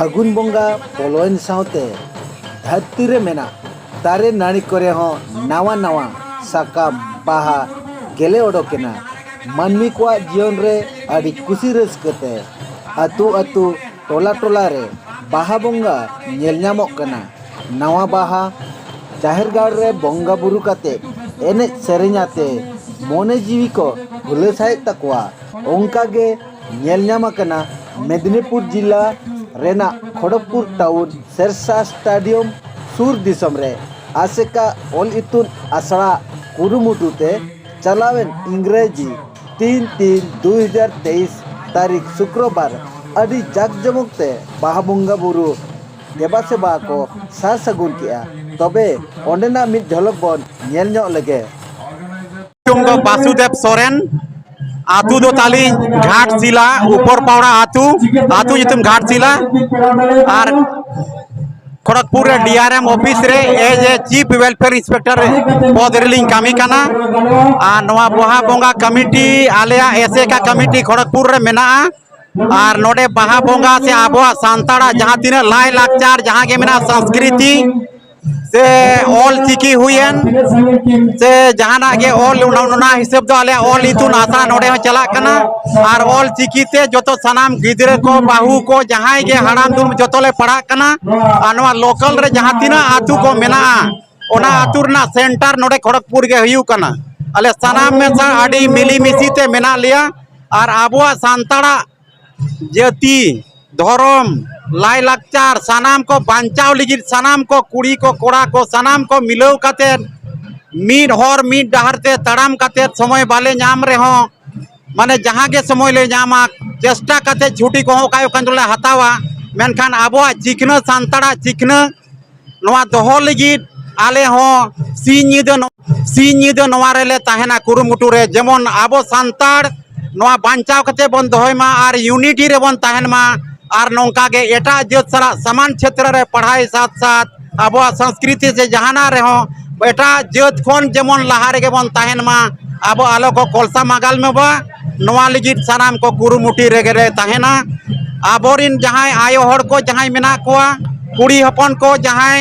फागुन बंगा बोलोन साउते धरती रे मेना तारे नानी करे हो नावा नावा साकाम बाहा गेले ओडोकेना मानवी को जीवन रे आदि खुशी रस्कते अतु अतु टोला टोला रे बाहा बंगा नेल नामोक कना नावा बाहा जाहिर गाड़ रे बंगा बुरु काते एने सेरेኛते मोने जीवी को भुलसाय तकवा ओंका गे नेल नामा कना मेदिनीपुर जिला रेना खड़गपुर टाउन शेरशाह स्टेडियम सुर दिसम रे आसेका ऑल इतुन आसड़ा कुरुमुटुते चलावेन इंग्रेजी 3/3/2023 तारीख शुक्रवार अड़ी जाकजमकते बाहा बंगा बुरु देवा सेवा को सासगुन किया तबे ओंडेना मिद झलक बन नेल ᱧᱚᱜ लगे तुमको वासुदेव सोरेन आतु दो ताली घाटशिला ऊपर पावड़ा आतु आतु जितुम घाटशिला और खड़गपुर रे डीआरएम ऑफिस रे as a chief welfare inspector पद रेलिंग कामी काना आ नवा बाहा बंगा कमिटी आलेया एसे का कमिटी खड़गपुर रे मेना और नोडे बाहा बंगा से आबो सांताड़ा जहां तीन लाई लाचार जहां के मेना संस्कृति से ऑल चिकी हुईन से जहाना के ऑल उना हिसाब दो आले ऑल इतुन आशा नोडे में चला कना और ऑल चिकी ते जतो सनाम गिदरे को बाहू को जहां के हड़ाम दुम जतो ले पढ़ा कना अनवा लोकल रे जहां तीना आतु को मेना ओना आतु रना सेंटर नोडे खड़गपुर के हुयु कना अले सनाम में सा आडी मिली मिसी ते मेना लिया और आबो सांताड़ा जाति धर्म लाई लाचार सनाम को बांचाव लिगिर सनाम को कुड़ी को कोड़ा को सनाम को मिलाव काते मीड हर मीड डहर ते तड़ाम काते समय बाले नाम रे हो माने जहां के समय ले नामा चेष्टा काते छुट्टी को कायो कंट्रोल हतावा मेनखान आबो चिकना सांताड़ा चिकना नवा दोहो लिगिर आले हो सीनिद नवा रे ले ताहेना कुरुमुटु रे जेमन आबो सांताड़ नवा बांचाव काते बन दोहय मा और यूनिटी रे बन ताहेन मा और नौका के एटा जत सारा समान क्षेत्र रे पढ़ाई साथ साथ अब संस्कृति से जहाना रे हो एटा जत खन जेमन लहा रे बन ताहेन मा अब आलो को कोलसा मागाल में बा नवा लिगित सनाम को कुरुमुटी रे ताहेना आबोरिन जहां आयो हड़ को जहां मेना कोआ कुड़ी हपन को जहां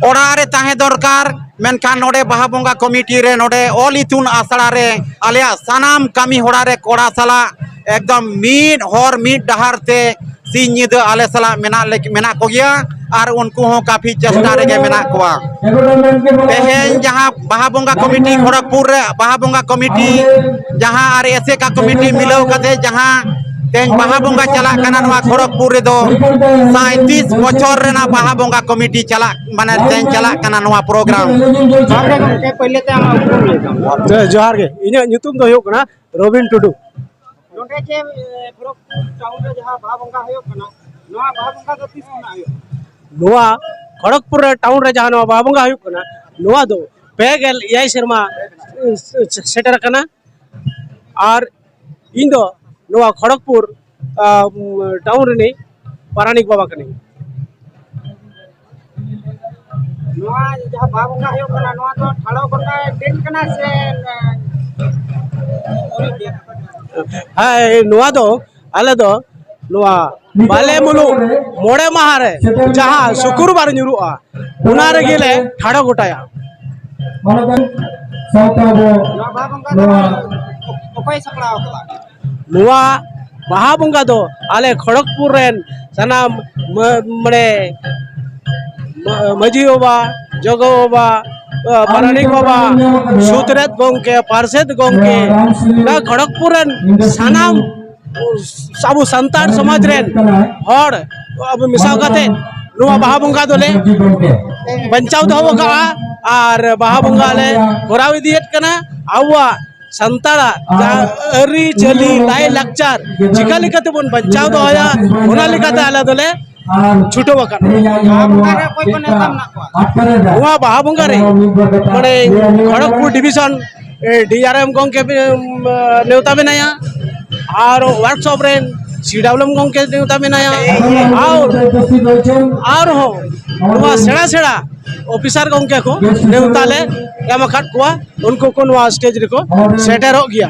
ओड़ा रे ताहे दरकार मेनखान नोडे बाहा बंगा कमिटी रे नोडे ऑल इतुन आसड़ा रे आलिया सनाम कामी होड़ा रे कोड़ा सला एकदम मीड हर मीड डहार ते सीनिद आले सला मेना को गया और उनको हो काफी चेष्टा रे मेना कोआ तेहेन जहां बाहा बंगा कमिटी खड़गपुर रे बाहा बंगा कमिटी जहां आर एसे का कमिटी मिलाव कते जहां तेज बाहा बंगा चला कना नवा खड़गपुर रे दो 37 बछर रेना बाहा बंगा कमिटी चला माने तेज चला कना नवा प्रोग्राम पहले ते जोहार गे इने nyutum दो होयो कना रोबिन टुडू नोटे जे खड़गपुर टाउन रे जहां बाहा बंगा होयो कना नवा बाहा बंगा दो 30 कना होयो नवा खड़गपुर टाउन रे जहां नवा बाहा बंगा होयो कना नवा दो पेगेल याई शर्मा सेटर कना और इन दो नवा खड़गपुर टाउन रे पारानिक बाबा कने नवा जहां बाहा बंगा होयो कना नवा तो ठाड़ो बंगा डेट कना से हाय नवा दो आले दो नवा बाले मुलु मोड़े माह रे जहां शुक्रवार ᱧᱩᱨᱩᱜᱼᱟ उना रे गेले ठाड़ो गोटाया नवा बाहा बंगा दो आले खड़गपुर रेन सनाम मने मजी बाबा जगो बाबा पारानिक बाबा सुतरेत गोंके पार्षद गोंके ना खड़गपुर रेन सनाम साबु संतान समाज रेन हड़ अब मिसाव काते नवा बाहा बंगा दोले बंचाव दो का और बाहा बंगा ले कोराव इदियत कना आवा संताड़ा अरी चली लाई लाचार चिका लिकाते बन बंचाव दो आया ओना लिकाते आला दोले छुटो बका नवा बाहा बंगा रे माने खड़गपुर डिवीजन डीआरएम गोंके नेवता बनाया और वर्कशॉप रे सीडब्ल्यूएम गोंके नेवता बनाया और हो नवा सेड़ा सेड़ा ऑफिसर गोंके को नेवता ले एम अखात कोआ उनको को नवा स्टेज रे को सेटर हो गया